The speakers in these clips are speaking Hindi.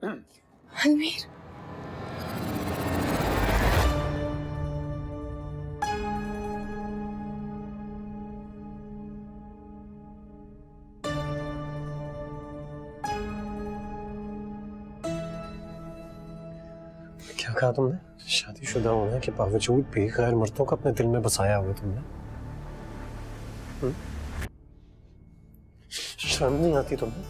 अलमीर, क्या कहा तुमने? शादीशुदा होने के बावजूद भी गैर मर्दों को अपने दिल में बसाया हुआ तुमने। शर्म नहीं आती तुम्हें?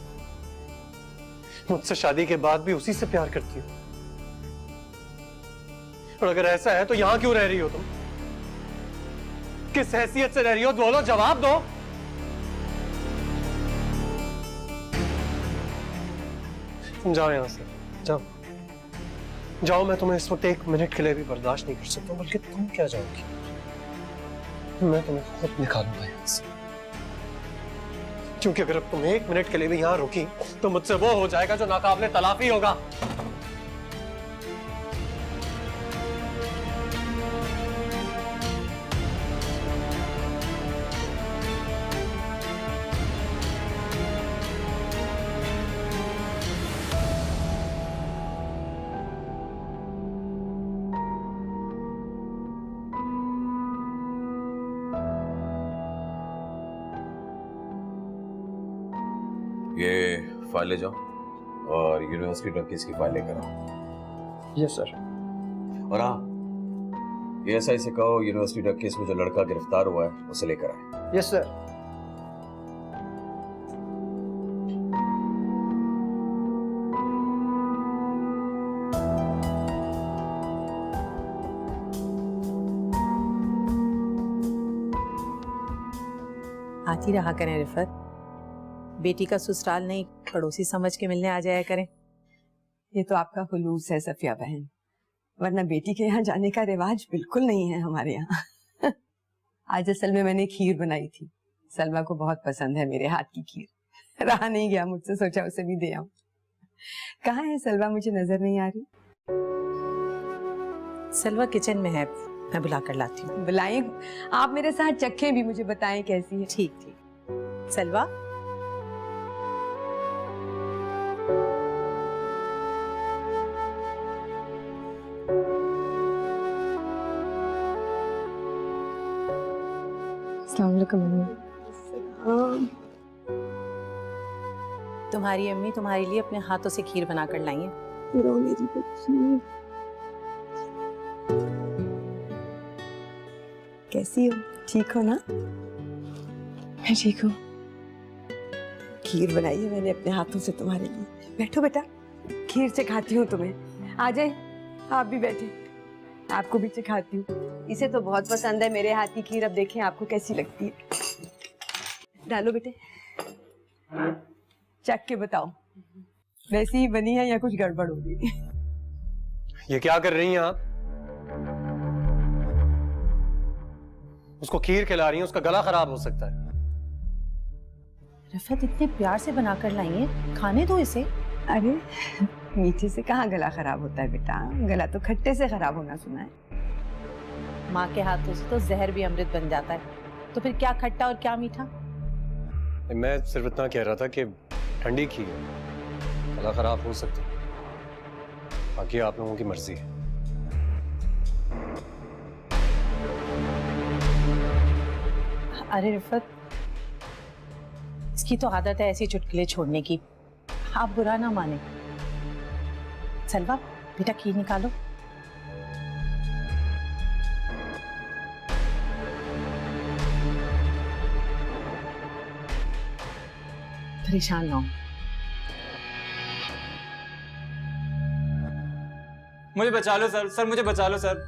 मुझसे शादी के बाद भी उसी से प्यार करती हो, और अगर ऐसा है तो यहां क्यों रह रही हो तुम? किस हैसियत से रह रही हो? बोलो, जवाब दो। तुम जाओ यहां से, जाओ जाओ। मैं तुम्हें इस वक्त 1 मिनट के लिए भी बर्दाश्त नहीं कर सकता, बल्कि तुम क्या जाओगी? मैं तुम्हें खुद निकालूंगा यहां से, क्योंकि अगर अब तुम 1 मिनट के लिए भी यहां रुकी तो मुझसे वो हो जाएगा जो नाकाबिले तलाफी होगा। ये फाइल ले जाओ और यूनिवर्सिटी ड्रग केस की फाइल लेकर आओ। Yes sir. और हाँ, एएसआई से कहो यूनिवर्सिटी ड्रग केस में जो लड़का गिरफ्तार हुआ है उसे लेकर आए। Yes sir. आती रहा करें रिफत, बेटी का ससुराल नहीं पड़ोसी समझ के मिलने आ जाया करें। ये तो आपका खुलूस है सफिया बहन, वरना बेटी के यहाँ जाने का रिवाज बिल्कुल नहीं है हमारे यहाँ। आज असल में मैंने खीर बनाई थी, सलमा को बहुत पसंद है मेरे हाथ की खीर। रहा नहीं गया मुझसे, सोचा उसे भी दे आऊं। कहाँ है सलमा? मुझे नजर नहीं आ रही। सलवा किचन में है, मैं बुला कर लाती हूँ। बुलाएं? आप मेरे साथ चखें भी, मुझे बताएं कैसी है। ठीक ठीक। सलवा, अस्सलाम वालेकुम। तुम्हारी अम्मी तुम्हारे लिए अपने हाथों से खीर बनाकर लाई है। मेरी बच्ची कैसी हो? ठीक हो ना? मैं ठीक हूँ। खीर बनाई है मैंने अपने हाथों से तुम्हारे लिए। बैठो बेटा, खीर से खाती हूँ तुम्हें। आ जाए, आप भी बैठे, आपको भी सिखाती हूँ। इसे तो बहुत पसंद है मेरे हाथ की खीर। अब देखें आपको कैसी लगती है। डालो बेटे, चख के बताओ वैसी ही बनी है या कुछ गड़बड़ हो गई? ये क्या कर रही हैं आप? उसको खीर खिला रही हैं, उसका गला खराब हो सकता है। रफत इतने प्यार से बनाकर लाई है, खाने दो इसे। अरे मीठे से कहाँ गला खराब होता है बेटा, गला तो खट्टे से खराब होना सुना है। माँ के हाथों से तो जहर भी अमृत बन जाता है, तो फिर क्या खट्टा और क्या मीठा? मैं सिर्फ इतना कह रहा था कि ठंडी खीर है, गला खराब हो सकता है, बाकी आप लोगों की मर्जी है। अरे रिफत, इसकी तो आदत है ऐसी चुटकुले छोड़ने की, आप बुरा ना माने। सलवा बेटा, खीर निकालो। परेशान ना हो। मुझे बचा लो सर, सर मुझे बचा लो सर।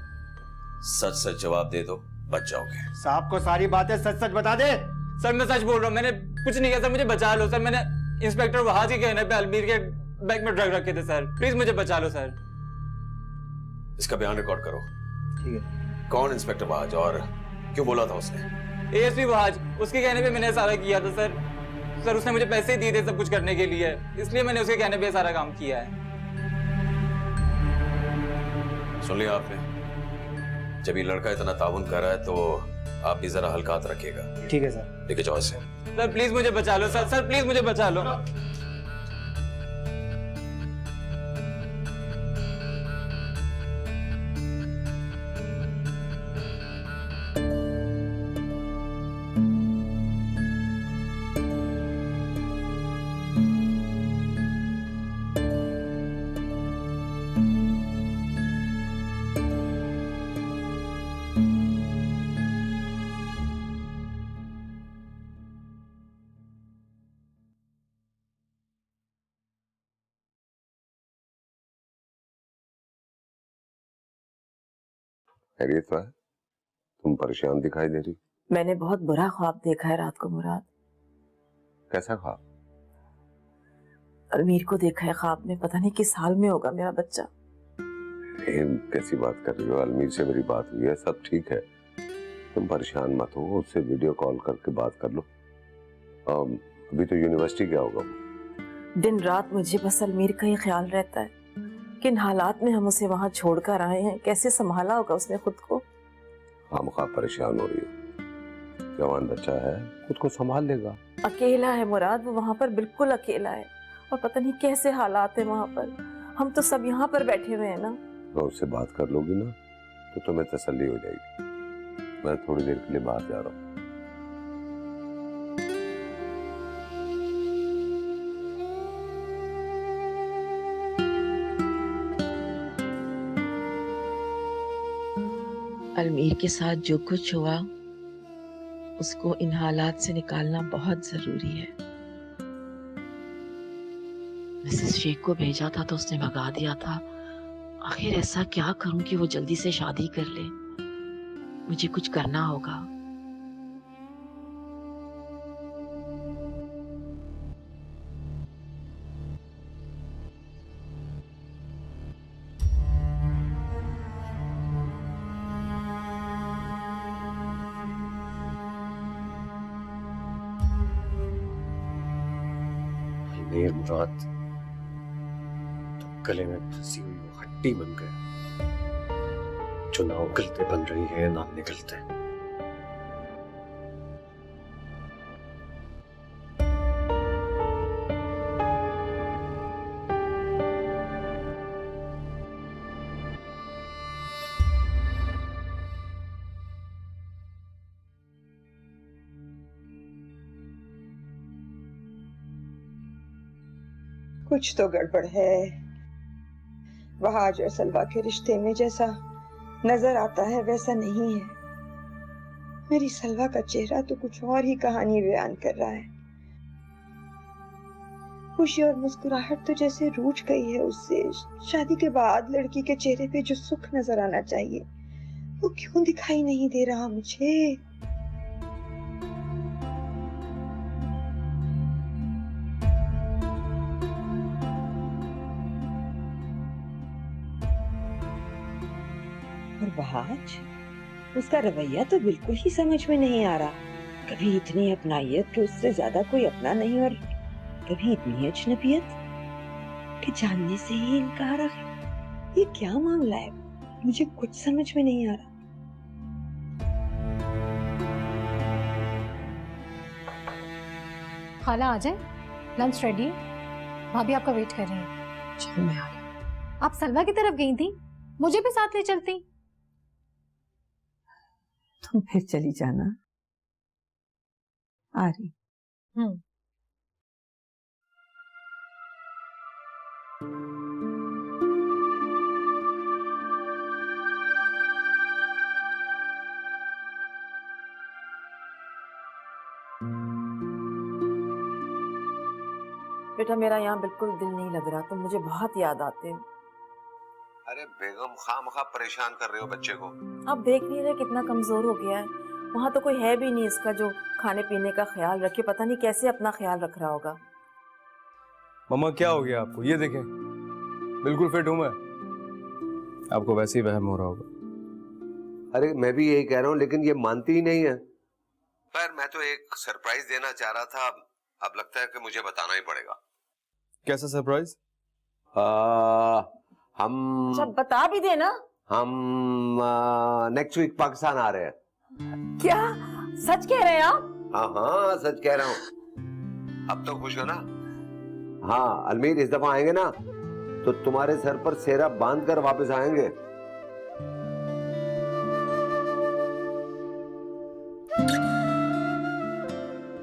सच सच जवाब दे दो, बच जाओगे। साहब को सारी बातें सच सच बता दे। सर मैं सच बोल रहा हूँ, मैंने कुछ नहीं किया सर, मुझे बचा लो सर। मैंने इंस्पेक्टर वहाज के कहने पे अलमीर के बैग में ड्रग रखे थे सर, प्लीज मुझे बचा लो सर। इसका बयान रिकॉर्ड करो। ठीक है। कौन इंस्पेक्टर वहाज और क्यों बोला था उसने? एएसपी वहाज, उसके कहने पे मैंने सारा किया था सर। सर उसने मुझे पैसे दिए थे सब कुछ करने के लिए, इसलिए मैंने उसके कहने पे सारा काम किया है। सुन लिया आपने? जब ये लड़का इतना ताउन कर रहा है तो आप भी जरा हल्का हाथ रखिएगा। ठीक है सर। लेके जाओ इसे। सर प्लीज मुझे बचा लो सर, सर प्लीज मुझे बचा लो। खैरियत है? तुम परेशान दिखाई दे रही। मैंने बहुत बुरा ख्वाब देखा है रात को मुराद। कैसा ख्वाब? अलमीर को देखा है ख्वाब में, पता नहीं किस हाल में होगा मेरा बच्चा। कैसी बात कर रही हो? अलमीर से मेरी बात हुई है, सब ठीक है, तुम परेशान मत हो। उससे वीडियो कॉल करके बात कर लो। अभी तो यूनिवर्सिटी क्या होगा? दिन रात मुझे बस अलमीर का ही ख्याल रहता है, किन हालात में हम उसे वहां छोड़कर आए हैं, कैसे संभाला होगा उसने खुद को। खामखा परेशान हो रही हो, जवान बच्चा है, खुद को संभाल लेगा। अकेला है मुराद, वो वहां पर बिल्कुल अकेला है, और पता नहीं कैसे हालात है वहां पर। हम तो सब यहाँ पर बैठे हुए हैं ना। तो उससे बात कर लोगी ना तो तुम्हें तसल्ली हो जाएगी। मैं थोड़ी देर के लिए बाहर जा रहा हूँ। अलमीर के साथ जो कुछ हुआ उसको इन हालात से निकालना बहुत जरूरी है। मिसेस शेख को भेजा था तो उसने भगा दिया था। आखिर ऐसा क्या करूं कि वो जल्दी से शादी कर ले? मुझे कुछ करना होगा। अलमीर मुराद, तो गले में फंसी हुई वो हड्डी बन गया जो ना उगलते बन रही है ना निकलते। कुछ तो गड़बड़ है। वहाज और सलवा के रिश्ते में जैसा नजर आता है वैसा नहीं है। मेरी सलवा का चेहरा तो कुछ और ही कहानी बयान कर रहा है। खुशी और मुस्कुराहट तो जैसे रूठ गई है उससे। शादी के बाद लड़की के चेहरे पे जो सुख नजर आना चाहिए वो क्यों दिखाई नहीं दे रहा मुझे। और वहाज, उसका रवैया तो बिल्कुल ही समझ में नहीं आ रहा। कभी इतनी अपनायत कि उससे ज्यादा कोई अपना नहीं, और कभी इतनी अजनबियत कि जानने से ही इनकार। ये क्या मामला है, मुझे कुछ समझ में नहीं आ रहा। खाला आ जाए, लंच रेडी है, भाभी आपका वेट कर रही है। चलो मैं आ रही। आप सलवा की तरफ गई थी, मुझे भी साथ ले चलती। तुम फिर चली जाना। आ रही। बेटा मेरा यहाँ बिल्कुल दिल नहीं लग रहा, तुम मुझे बहुत याद आते हो। अरे बेगम, खामखा परेशान कर रहे हो बच्चे को। आप देख नहीं रहे कितना कमजोर हो गया है। वहाँ तो कोई है भी नहीं इसका जो खाने पीने का ख्याल रखे। पता नहीं कैसे अपना ख्याल रख रहा होगा। मम्मा क्या हो गया आपको? ये देखें, बिल्कुल फिट हूं मैं। आपको वैसे ही वहम हो रहा होगा। अरे मैं भी यही कह रहा हूँ, लेकिन ये मानती ही नहीं है। पर मैं तो एक सरप्राइज देना चाह रहा था, अब लगता है कि मुझे बताना ही पड़ेगा। कैसा सरप्राइज? हम अच्छा बता भी देना। हम नेक्स्ट वीक पाकिस्तान आ रहे हैं। क्या सच कह रहे हैं आप? हाँ हाँ सच कह रहा हूँ। अब तो खुश हो ना? हाँ अलमीर, इस दफा आएंगे ना तो तुम्हारे सर पर सेहरा बांध कर वापस आएंगे।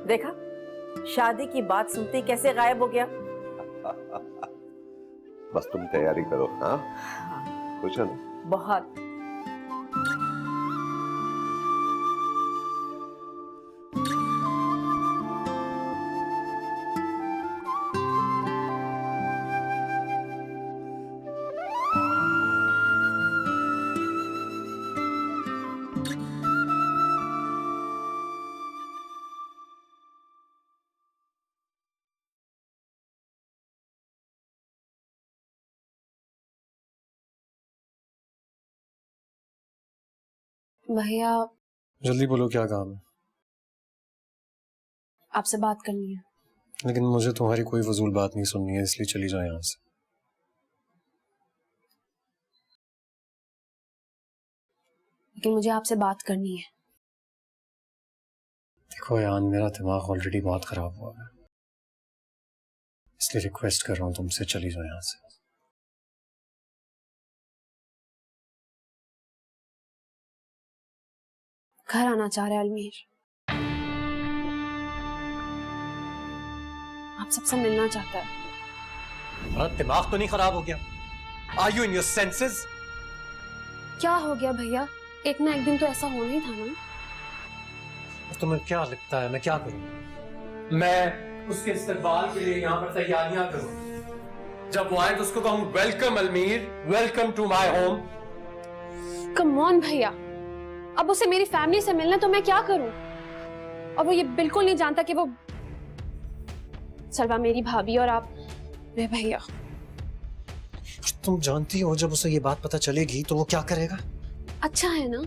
देखा, शादी की बात सुनते ही कैसे गायब हो गया। बस तुम तैयारी करो। हाँ खुश हो ना? बहुत। भैया जल्दी बोलो क्या काम है। आपसे बात करनी है। लेकिन मुझे तुम्हारी कोई फजूल बात नहीं सुननी है, इसलिए चली जाओ यहाँ से। लेकिन मुझे आपसे बात करनी है। देखो यान, मेरा दिमाग ऑलरेडी बहुत खराब हुआ है, इसलिए रिक्वेस्ट कर रहा हूँ तुमसे, चली जाओ यहाँ से। घर आना चाह रहे हैं अलमीर। आप सबसे मिलना चाहता है। तुम्हारा दिमाग तो नहीं खराब हो गया? Are you in your senses? क्या हो गया भैया? एक ना एक दिन तो ऐसा होना ही था ना। तुम्हें क्या लगता है मैं क्या करूं? मैं उसके इस्तेमाल के लिए यहाँ पर तैयारियां करूं। जब वो आए तो उसको कहूं welcome Almir, welcome to my home. Come on भैया, अब उसे मेरी फैमिली से मिलना तो मैं क्या करूं? और वो ये बिल्कुल नहीं जानता कि वो सलवा मेरी भाभी और आप वे भैया। तुम जानती हो जब उसे ये बात पता चलेगी तो वो क्या करेगा? अच्छा है ना,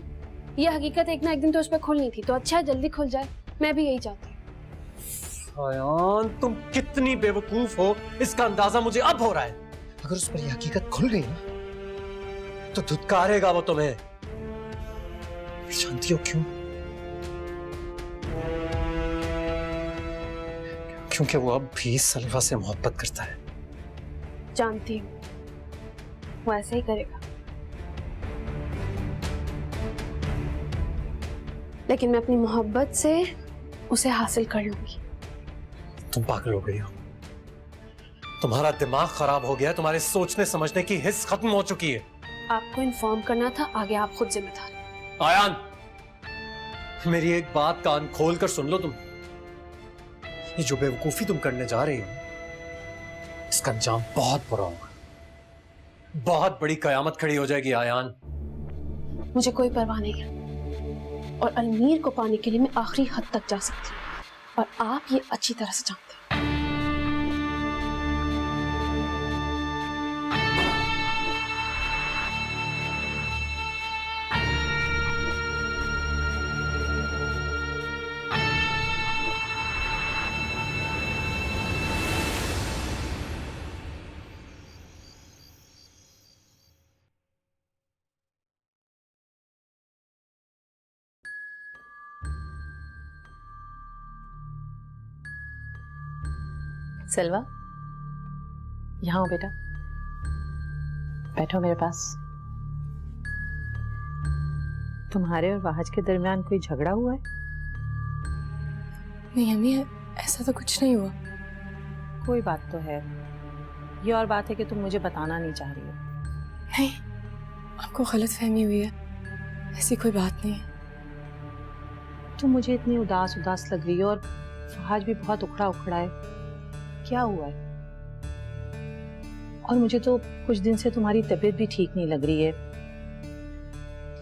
ये हकीकत एक ना एक दिन तो उस पर खुलनी थी, तो अच्छा है जल्दी खुल जाए। मैं भी यही चाहती हूँ। आयान, तुम कितनी बेवकूफ हो इसका अंदाजा मुझे अब हो रहा है। अगर उस पर ये हकीकत खुल गई ना तो धुतकारेगा वो तुम्हें। जानती हो क्यों? क्योंकि वो अब भी सलवा से मोहब्बत करता है। जानती हूँ, वो ऐसे ही करेगा। लेकिन मैं अपनी मोहब्बत से उसे हासिल कर लूंगी। तुम पागल हो गई हो, तुम्हारा दिमाग खराब हो गया, तुम्हारे सोचने समझने की हिस्स खत्म हो चुकी है। आपको इन्फॉर्म करना था, आगे आप खुद जिम्मेदार। आयान, मेरी एक बात कान खोल कर सुन लो तुम। ये जो बेवकूफी तुम करने जा रही हो इसका अंजाम बहुत बुरा होगा। बहुत बड़ी कयामत खड़ी हो जाएगी आयान। मुझे कोई परवाह नहीं है और अलमीर को पाने के लिए मैं आखिरी हद तक जा सकती हूँ और आप ये अच्छी तरह से जानते हैं। सलवा, यहाँ हो बेटा, बैठो मेरे पास। तुम्हारे और वाहज के दरमियान कोई झगड़ा हुआ है? नहीं अम्मी, ऐसा तो कुछ नहीं हुआ। कोई बात तो है, ये और बात है कि तुम मुझे बताना नहीं चाह रही हो। नहीं, आपको गलतफहमी हुई है, ऐसी कोई बात नहीं है। तुम मुझे इतनी उदास उदास लग रही हो और फहाज भी बहुत उखड़ा उखड़ा है, क्या हुआ है? और मुझे तो कुछ दिन से तुम्हारी तबीयत भी ठीक नहीं लग रही है,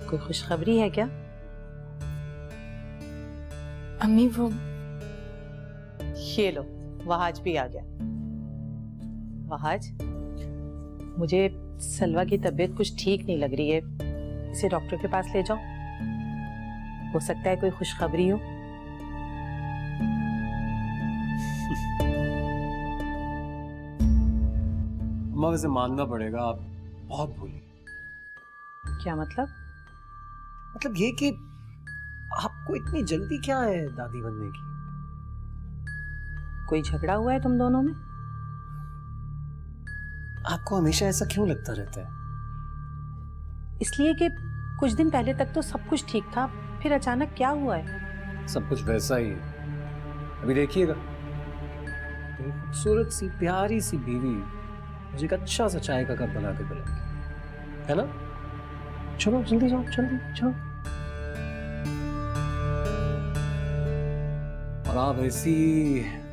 कोई खुशखबरी है क्या? अम्मी वो ये लो, वहाज भी आ गया। वहाज, मुझे सलवा की तबीयत कुछ ठीक नहीं लग रही है, इसे डॉक्टर के पास ले जाओ, हो सकता है कोई खुशखबरी हो। अम्मा वैसे मानना पड़ेगा, आप बहुत भूली। क्या मतलब? मतलब ये कि आपको इतनी जल्दी क्या है दादी बनने की? कोई झगड़ा हुआ है तुम दोनों में? आपको हमेशा ऐसा क्यों लगता रहता है? इसलिए कि कुछ दिन पहले तक तो सब कुछ ठीक था, फिर अचानक क्या हुआ है? सब कुछ वैसा ही है। अभी देखिएगा, खूबसूरत सी प्यारी सी बीवी मुझे एक अच्छा सा चाय का कप बना के पिलाएगी, है ना? चलो जल्दी जाओ, जल्दी जाओ। और आप ऐसी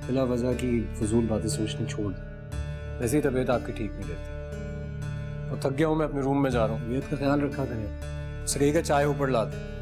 बिला वजह की फजूल बातें सोचनी छोड़ दें। वैसी तबीयत आपकी ठीक नहीं रहती। और थक गया हूं, मैं अपने रूम में जा रहा हूँ। तबीयत का ख्याल रखा करें। सही का चाय ऊपर ला दें।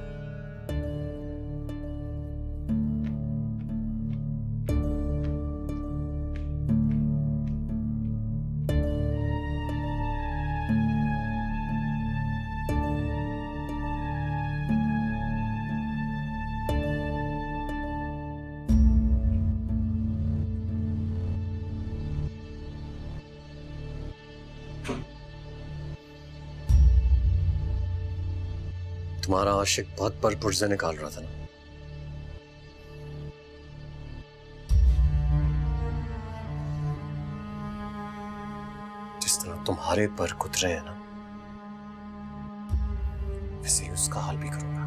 तुम्हारा आशिक बहुत पर पुर्जे निकाल रहा था ना। जिस तरह तुम्हारे पर कुतरे हैं ना, वैसे ही उसका हाल भी करूंगा।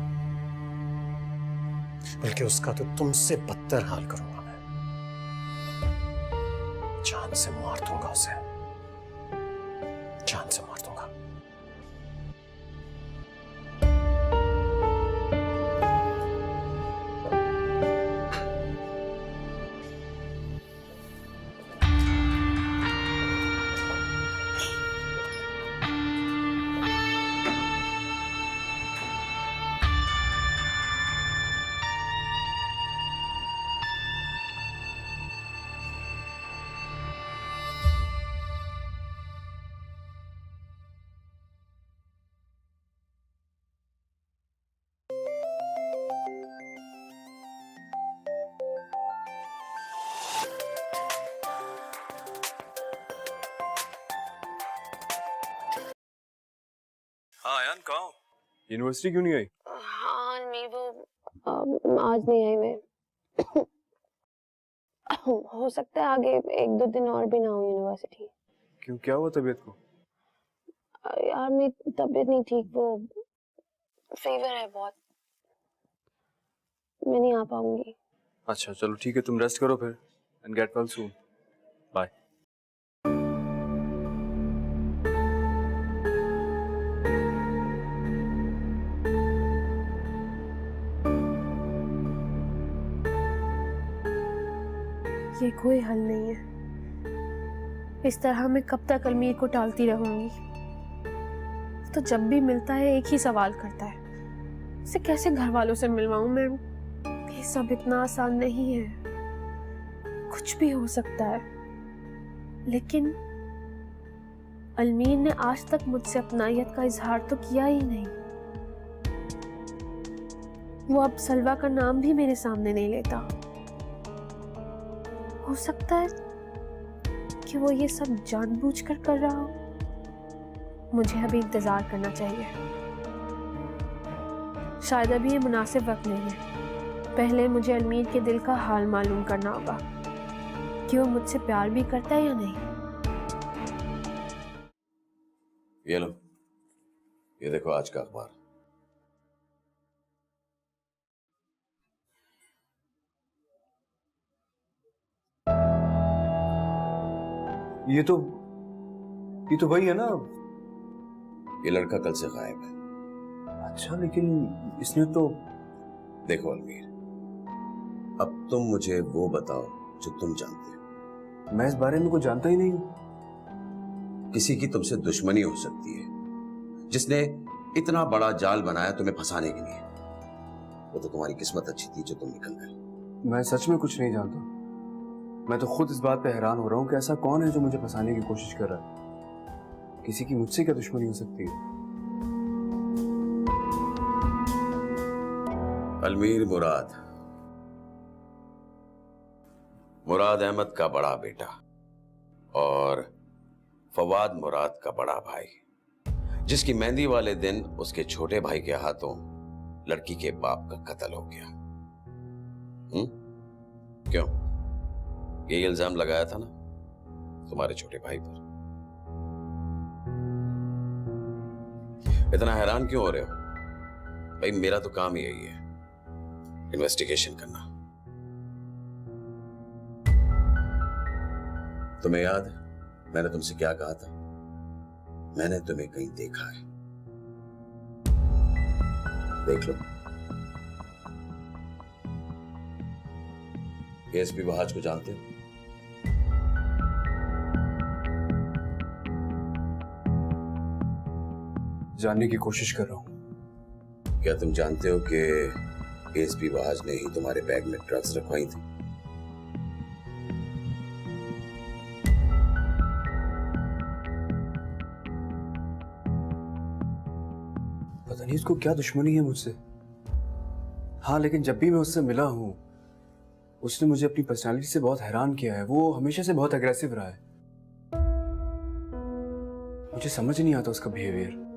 बल्कि उसका तो तुमसे बदतर हाल करूंगा मैं। जान से मार दूंगा उसे, जान से मार दूंगा। हाँ आयान, कहाँ हो? यूनिवर्सिटी क्यों नहीं आई? हाँ नहीं, वो आज नहीं आई मैं। हो सकता है आगे 1-2 दिन और भी ना हो यूनिवर्सिटी। क्यों, क्या हुआ तबीयत को? यार मेरी तबीयत नहीं ठीक, वो फीवर है बहुत, मैं नहीं आ पाऊंगी। अच्छा चलो ठीक है, तुम रेस्ट करो फिर and get well soon. Bye. ये कोई हल नहीं है। इस तरह मैं कब तक अलमीर को टालती रहूंगी? तो जब भी मिलता है एक ही सवाल करता है, इसे कैसे घर वालों से मिलवाऊं मैं? ये सब इतना आसान नहीं है, कुछ भी हो सकता है। लेकिन अलमीर ने आज तक मुझसे अपनायत का इजहार तो किया ही नहीं। वो अब सलवा का नाम भी मेरे सामने नहीं लेता। हो सकता है कि वो ये सब जानबूझकर कर रहा हो। मुझे अभी इंतजार करना चाहिए। शायद अभी ये मुनासिब वक्त नहीं है। पहले मुझे अलमीर के दिल का हाल मालूम करना होगा कि वो मुझसे प्यार भी करता है या नहीं। ये लो, ये देखो आज का अखबार। ये तो वही है ना? ये लड़का कल से गायब है। अच्छा, लेकिन इसने तो... देखो अलमीर, अब तुम मुझे वो बताओ जो तुम जानते हो। मैं इस बारे में कुछ जानता ही नहीं हूं। किसी की तुमसे दुश्मनी हो सकती है, जिसने इतना बड़ा जाल बनाया तुम्हें फंसाने के लिए। वो तो तुम्हारी किस्मत अच्छी थी जो तुम निकल गए। मैं सच में कुछ नहीं जानता। मैं तो खुद इस बात पे हैरान हो रहा हूँ कि ऐसा कौन है जो मुझे फंसाने की कोशिश कर रहा है। किसी की मुझसे क्या दुश्मनी हो सकती है? अलमीर मुराद अहमद का बड़ा बेटा और फवाद मुराद का बड़ा भाई, जिसकी मेहंदी वाले दिन उसके छोटे भाई के हाथों लड़की के बाप का कत्ल हो गया। क्यों? ये इल्जाम लगाया था ना तुम्हारे छोटे भाई पर। इतना हैरान क्यों हो रहे हो? भाई मेरा तो काम ही यही है, इन्वेस्टिगेशन करना। तुम्हें याद है मैंने तुमसे क्या कहा था? मैंने तुम्हें कहीं देखा है, देख लो। एएसपी वहाज को जानते हो? जानने की कोशिश कर रहा हूं। क्या तुम जानते हो कि एएसपी वहाज ने ही तुम्हारे बैग में ड्रग्स रखवाई थी? पता नहीं इसको क्या दुश्मनी है मुझसे। हाँ, लेकिन जब भी मैं उससे मिला हूं, उसने मुझे अपनी पर्सनालिटी से बहुत हैरान किया है। वो हमेशा से बहुत एग्रेसिव रहा है। मुझे समझ नहीं आता उसका बिहेवियर।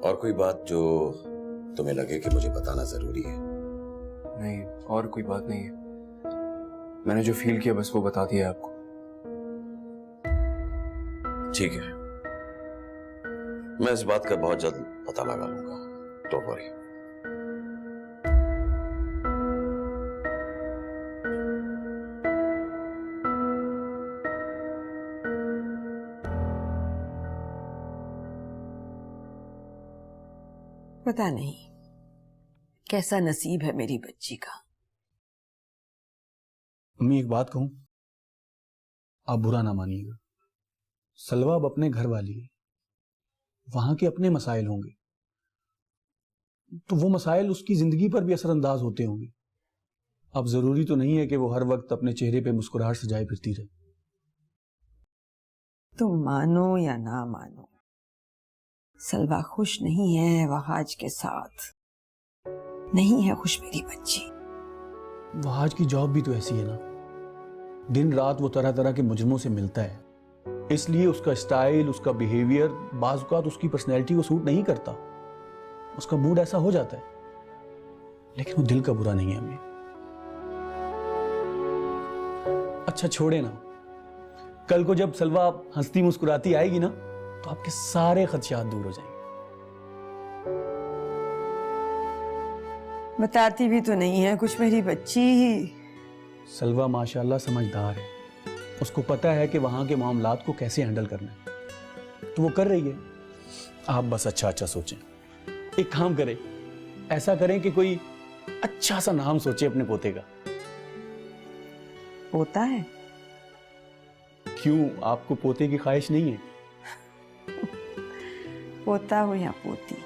और कोई बात जो तुम्हें लगे कि मुझे बताना जरूरी है? नहीं, और कोई बात नहीं है। मैंने जो फील किया बस वो बता दिया आपको। ठीक है, मैं इस बात का बहुत जल्द पता लगा लूंगा। Don't worry. पता नहीं कैसा नसीब है मेरी बच्ची का। अम्मी एक बात कहूं, आप बुरा ना मानिएगा। सलवा अब अपने घर वाली है, वहां के अपने मसाइल होंगे, तो वो मसाइल उसकी जिंदगी पर भी असरअंदाज होते होंगे। अब जरूरी तो नहीं है कि वो हर वक्त अपने चेहरे पे मुस्कुराहट सजाए फिरती रहे। तुम मानो या ना मानो, सलवा खुश नहीं है वहाज के साथ, नहीं है खुश मेरी बच्ची। वहाज की जॉब भी तो ऐसी है ना, दिन रात वो तरह तरह के मुजरमों से मिलता है, इसलिए उसका स्टाइल, उसका बिहेवियर बाज़ औक़ात उसकी पर्सनैलिटी को सूट नहीं करता, उसका मूड ऐसा हो जाता है। लेकिन वो दिल का बुरा नहीं है हमें। अच्छा छोड़े ना, कल को जब सलवा हंसती मुस्कुराती आएगी ना, तो आपके सारे खदशात दूर हो जाएंगे। बताती भी तो नहीं है कुछ मेरी बच्ची। सलवा माशाल्लाह समझदार है, उसको पता है कि वहां के मामलात को कैसे हैंडल करना है, तो वो कर रही है। आप बस अच्छा अच्छा सोचें। एक काम करें, ऐसा करें कि कोई अच्छा सा नाम सोचे अपने पोते का। पोता है? क्यों, आपको पोते की ख्वाहिश नहीं है? पोता हो या पोती,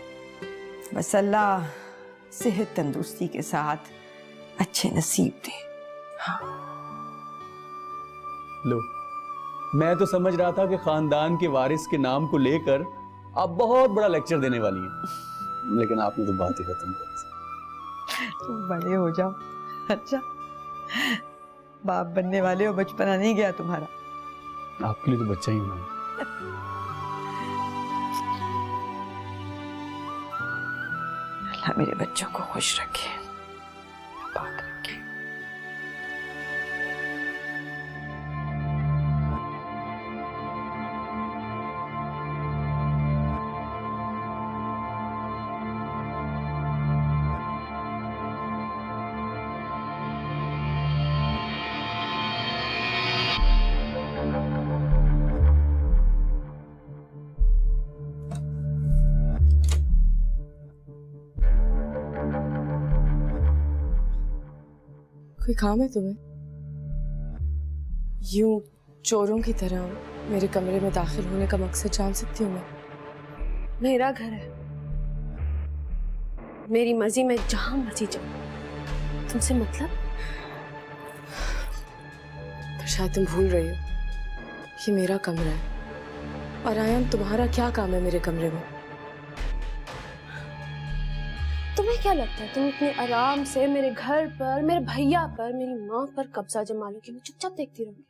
बस अल्लाह सेहत तंदुरुस्ती के साथ अच्छे नसीब दे। हाँ। लो, मैं तो समझ रहा था कि खानदान के वारिस के नाम को लेकर आप बहुत बड़ा लेक्चर देने वाली हैं, लेकिन आपने तो बात ही खत्म कर दी। तुम बड़े हो जाओ। अच्छा, बाप बनने वाले हो, बचपना नहीं गया तुम्हारा। आपके लिए तो बच्चा ही हूं। अल्लाह मेरे बच्चों को खुश रखे, पाक रखे। कोई काम है तुम्हें? यूं चोरों की तरह मेरे कमरे में दाखिल होने का मकसद जान सकती हूँ मैं? मेरा घर है, मेरी मर्जी, मैं जहां मर्जी जाऊं। तुमसे मतलब? पर शायद तुम भूल रही हो, ये मेरा कमरा है। और आयन, तुम्हारा क्या काम है मेरे कमरे में? तुम्हें क्या लगता है तुम इतने आराम से मेरे घर पर, मेरे भैया पर, मेरी माँ पर कब्जा जमा लोगी? मैं चुपचाप देखती रहूंगी?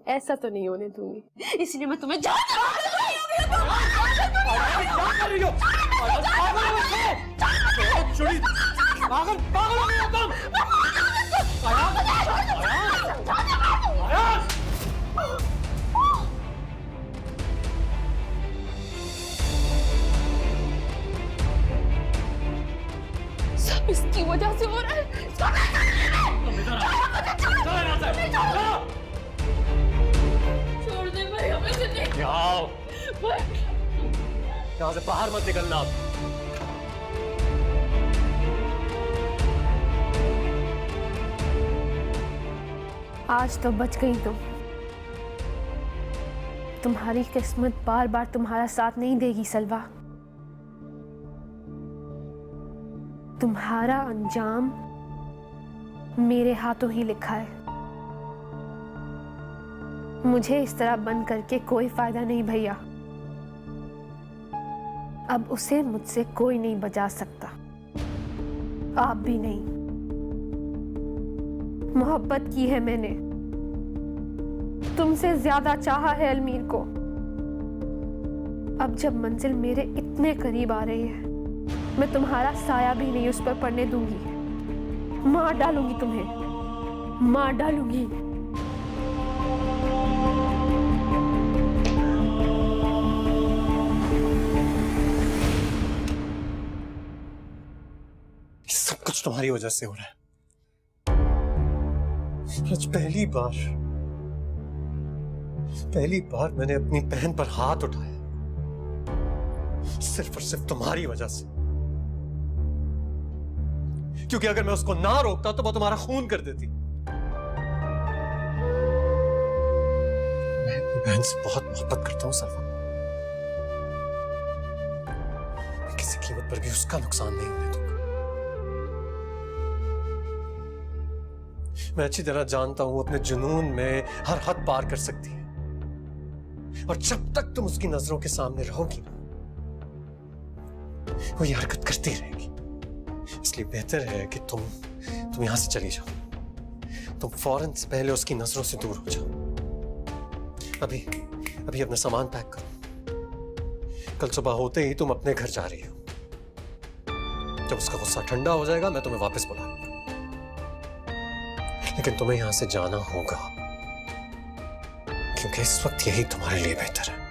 ऐसा तो नहीं होने दूंगी, इसलिए मैं तुम्हें सब इसकी वजह से हो रहा है। छोड़ दे भाई, हमें से नहीं। यहाँ से बाहर मत निकलना आप। आज तो बच गई तुम। तुम्हारी किस्मत बार बार तुम्हारा साथ नहीं देगी सलवा। तुम्हारा अंजाम मेरे हाथों ही लिखा है। मुझे इस तरह बंद करके कोई फायदा नहीं भैया। अब उसे मुझसे कोई नहीं बचा सकता, आप भी नहीं। मोहब्बत की है मैंने, तुमसे ज्यादा चाहा है अलमीर को। अब जब मंजिल मेरे इतने करीब आ रही है, मैं तुम्हारा साया भी नहीं उस पर पड़ने दूंगी। मार डालूंगी तुम्हें, मार डालूंगी। सब कुछ तुम्हारी वजह से हो रहा है। आज पहली बार मैंने अपनी बहन पर हाथ उठाया, सिर्फ और सिर्फ तुम्हारी वजह से। क्योंकि अगर मैं उसको ना रोकता तो वो तुम्हारा खून कर देती। मैं अपनी बहन से बहुत मोहब्बत करता हूं सलमा। मैं किसी कीमत पर भी उसका नुकसान नहीं होने दूंगा। मैं अच्छी तरह जानता हूं अपने जुनून में हर हद पार कर सकती है, और जब तक तुम उसकी नजरों के सामने रहोगी ना, वो ये हरकत करती रहेगी। इसलिए बेहतर है कि तुम यहां से चली जाओ। तुम फौरन से पहले उसकी नजरों से दूर हो जाओ। अभी अपना सामान पैक करो। कल सुबह होते ही तुम अपने घर जा रही हो। जब उसका गुस्सा ठंडा हो जाएगा मैं तुम्हें वापस बुला लूंगा, लेकिन तुम्हें यहां से जाना होगा, क्योंकि इस वक्त यही तुम्हारे लिए बेहतर है।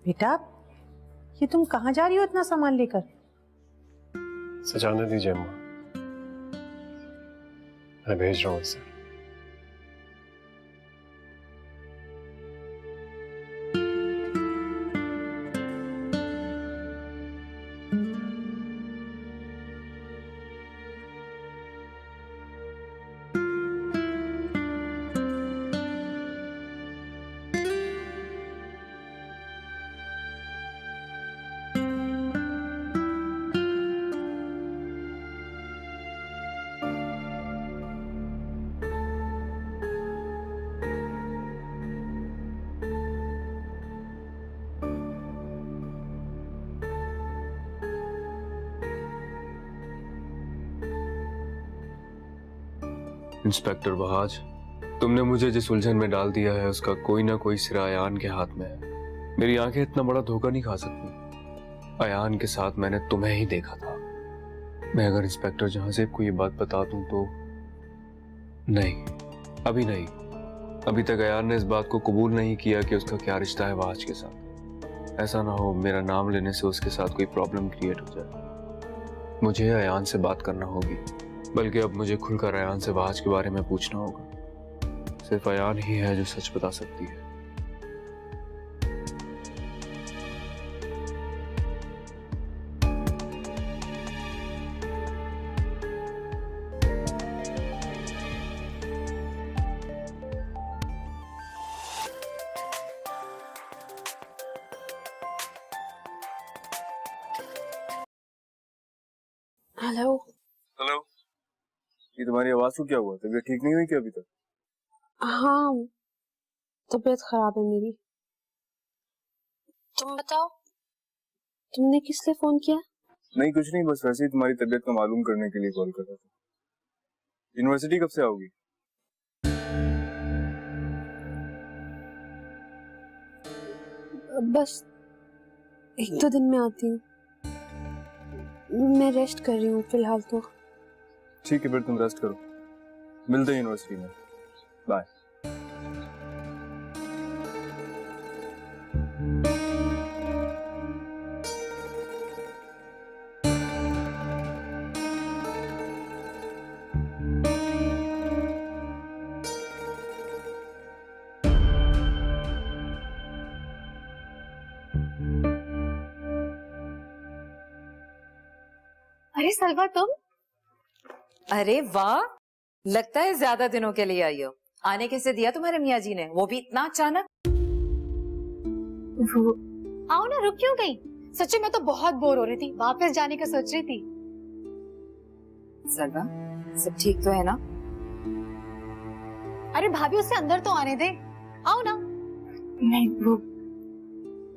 बेटा, ये तुम कहाँ जा रही हो इतना सामान लेकर? सजाने दीजिए अम्मा, मैं भेज रहा हूँ इसे। इंस्पेक्टर वहाज, तुमने मुझे जिस उलझन में डाल दिया है उसका कोई ना कोई सिरा अयान के हाथ में है। मेरी आंखें इतना बड़ा धोखा नहीं खा सकती। अयान के साथ मैंने तुम्हें ही देखा था। मैं अगर इंस्पेक्टर जहांजेब को ये बात बता दूं तो नहीं, अभी नहीं। अभी तक अयान ने इस बात को कबूल नहीं किया कि उसका क्या रिश्ता है वहाज के साथ। ऐसा ना हो मेरा नाम लेने से उसके साथ कोई प्रॉब्लम क्रिएट हो जाए। मुझे अयान से बात करना होगी, बल्कि अब मुझे खुलकर अयान से वहाज के बारे में पूछना होगा। सिर्फ अयान ही है जो सच बता सकती है। हेलो। हेलो, ये तुम्हारी आवाज को क्या हुआ? तबीयत ठीक नहीं हुई क्या अभी तक? हाँ, तबीयत खराब है मेरी। तुम बताओ, तुमने किस लिए फोन किया? नहीं कुछ नहीं, बस वैसे ही तुम्हारी तबीयत का मालूम करने के लिए कॉल कर रहा था। यूनिवर्सिटी कब से आओगी? बस 1-2 दिन में आती हूँ। मैं रेस्ट कर रही हूँ फिलहाल तो। ठीक है, फिर तुम रेस्ट करो, मिलते हैं यूनिवर्सिटी में। बाय। अरे सलवा तुम? अरे वाह, लगता है ज्यादा दिनों के लिए आई हो। आने कैसे दिया तुम्हारे मियाँ जी ने, वो भी इतना अचानक? वो आओ ना, रुक क्यों गई? सच्ची मैं तो बहुत बोर हो रही थी, वापस जाने का सोच रही थी। सलवा, सब ठीक तो है ना? अरे भाभी, उसे अंदर तो आने दे, आओ ना। नहीं, वो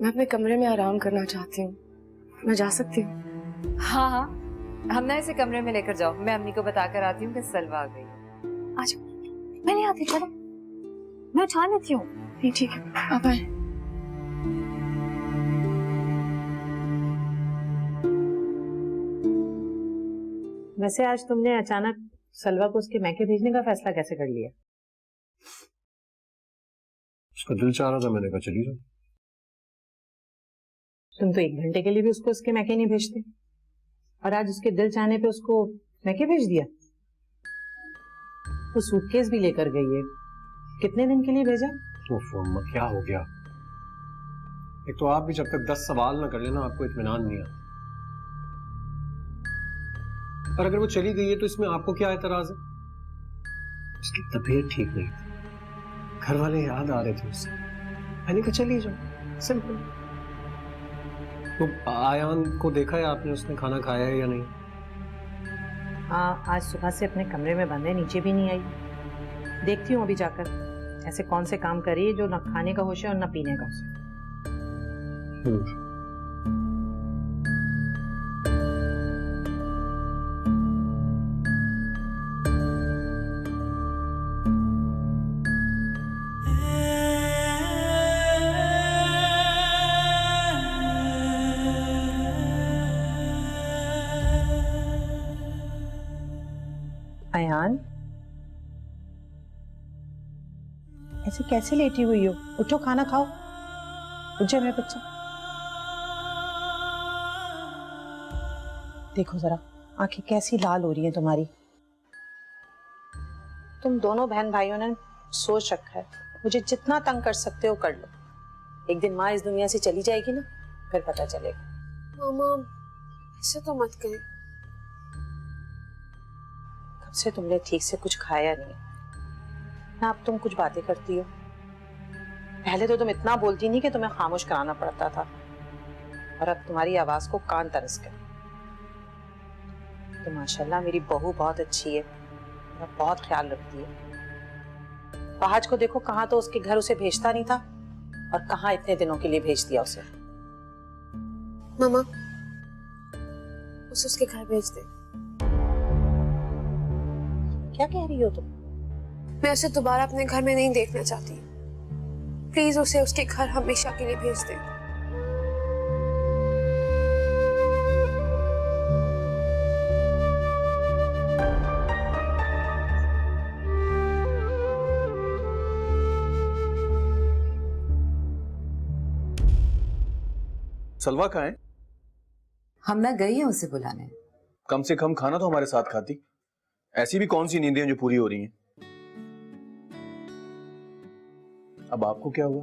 मैं अपने कमरे में आराम करना चाहती हूँ, मैं जा सकती हूँ? हाँ हाँ, हम ना इसे कमरे में लेकर जाओ, मैं अम्मी को बताकर आती हूँ कि सलवा आ गई। अच्छा, मैं नहीं आती, चलो मैं उठा लेती हूँ। नहीं ठीक है, आप आए। वैसे आज तुमने अचानक सलवा को उसके मैके भेजने का फैसला कैसे कर लिया? उसका दिल चाह रहा था, मैंने कहा चली जाओ। तुम तो 1 घंटे के लिए भी उसको उसके मैके नहीं भेजते, और आज उसके दिल चाहने पे उसको मैके भेज दिया। वो सूटकेस भी लेकर गई है, कितने दिन के लिए भेजा? तो फोन क्या हो गया? एक तो आप भी जब तक 10 सवाल ना कर लेना आपको इत्मीनान नहीं आता। और अगर वो चली गई है तो इसमें आपको क्या एतराज है? उसकी तबीयत ठीक नहीं थी, घर वाले याद आ रहे थे उससे, मैंने कहा चली जाओ, सिंपल। तो आयान को देखा है आपने, उसने खाना खाया है या नहीं? हाँ, आज सुबह से अपने कमरे में बंद है, नीचे भी नहीं आई। देखती हूँ अभी जाकर ऐसे कौन से काम करी जो न खाने का होश है और न पीने का होश है। अयान, ऐसे कैसे लेटी हुई हो? उठो, खाना खाओ। उठ जा मेरा बच्चा। देखो जरा, आंखें कैसी लाल हो रही हैं तुम्हारी। तुम दोनों बहन भाइयों ने सोच रखा है, मुझे जितना तंग कर सकते हो कर लो। एक दिन माँ इस दुनिया से चली जाएगी ना, फिर पता चलेगा। मामा, ऐसे तो मत कहे। कब से तुमने ठीक से कुछ खाया नहीं ना, अब तुम कुछ बातें करती हो। पहले तो तुम इतना बोलती नहीं कि तुम्हें खामोश कराना पड़ता था, और अब तुम्हारी आवाज को कान तरस गए। तो माशाल्लाह मेरी बहू बहुत अच्छी है, मेरा बहुत ख्याल रखती है। फहाज को देखो, कहाँ तो उसके घर उसे भेजता नहीं था, और कहाँ इतने दिनों के लिए भेज दिया उसे। मामा, उसे उसके घर भेज दे। क्या कह रही हो तुम? मैं उसे दोबारा अपने घर में नहीं देखना चाहती। प्लीज उसे उसके घर हमेशा के लिए भेज दे। सलवा कहाँ है? हम ना गई हैं उसे बुलाने। कम से कम खाना तो हमारे साथ खाती। ऐसी भी कौन सी नींदें हैं जो पूरी हो रही हैं? अब आपको क्या हुआ?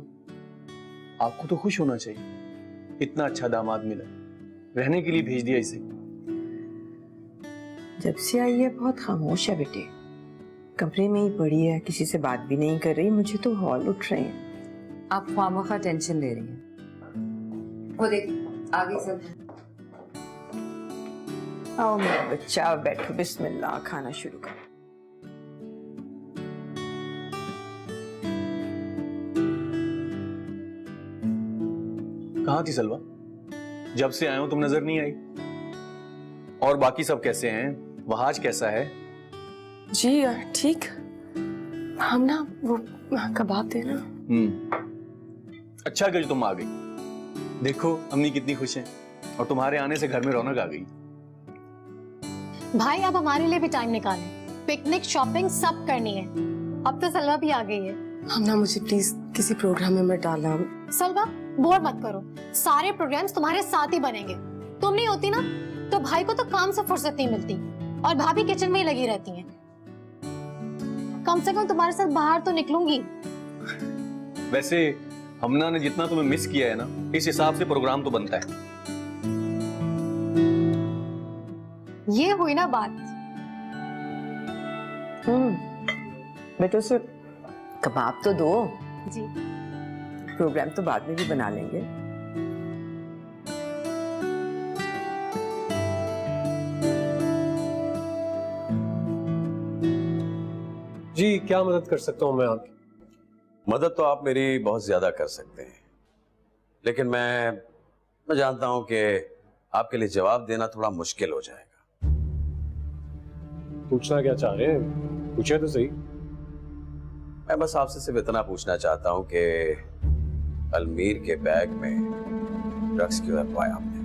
आपको तो खुश होना चाहिए, इतना अच्छा दामाद मिला, रहने के लिए भेज दिया इसे। जब से आई है बहुत खामोश है बेटे, कमरे में ही पड़ी है, किसी से बात भी नहीं कर रही। मुझे तो हॉल उठ रहे हैं। आप ख्वामखा टेंशन ले रही हैं। वो देखिए आ गई सब। आओ मेरा बच्चा, बैठो, बिस्मिल्लाह, खाना शुरू करो। कहाँ थी सलवा? जब से आया हूं तुम नजर नहीं आई। और बाकी सब कैसे हैं? वहाज कैसा है? जी ठीक। हम ना वो कबाब देना। अच्छा कि तुम आ गई। देखो अम्मी कितनी खुश हैं, और तुम्हारे आने से घर में रौनक आ गई। भाई आप हमारे लिए भी टाइम निकालें, पिकनिक शॉपिंग सब करनी है। अब तो सलवा भी आ गई है। हम ना, मुझे प्लीज किसी प्रोग्राम में मत डालना। सलवा बोर मत करो, सारे प्रोग्राम्स तुम्हारे साथ ही बनेंगे। तुम नहीं होती ना तो भाई को तो काम से फुर्सत नहीं मिलती, और भाभी किचन में ही लगी रहती हैं। कम से कम तुम्हारे साथ बाहर तो निकलूंगी। वैसे हमना ने जितना तुम्हें मिस किया है ना, इस हिसाब से प्रोग्राम तो बनता है। ये हुई ना बात। बेटे उसे कबाब तो दो। जी। प्रोग्राम तो बाद में भी बना लेंगे। जी क्या मदद कर सकता हूं मैं आपकी? मदद तो आप मेरी बहुत ज्यादा कर सकते हैं, लेकिन मैं जानता हूं कि आपके लिए जवाब देना थोड़ा मुश्किल हो जाएगा। पूछना क्या चाह रहे हैं? पूछे तो सही। मैं बस आपसे सिर्फ इतना पूछना चाहता हूं कि अलमीर के बैग में ड्रग्स क्यों रखवाया आपने?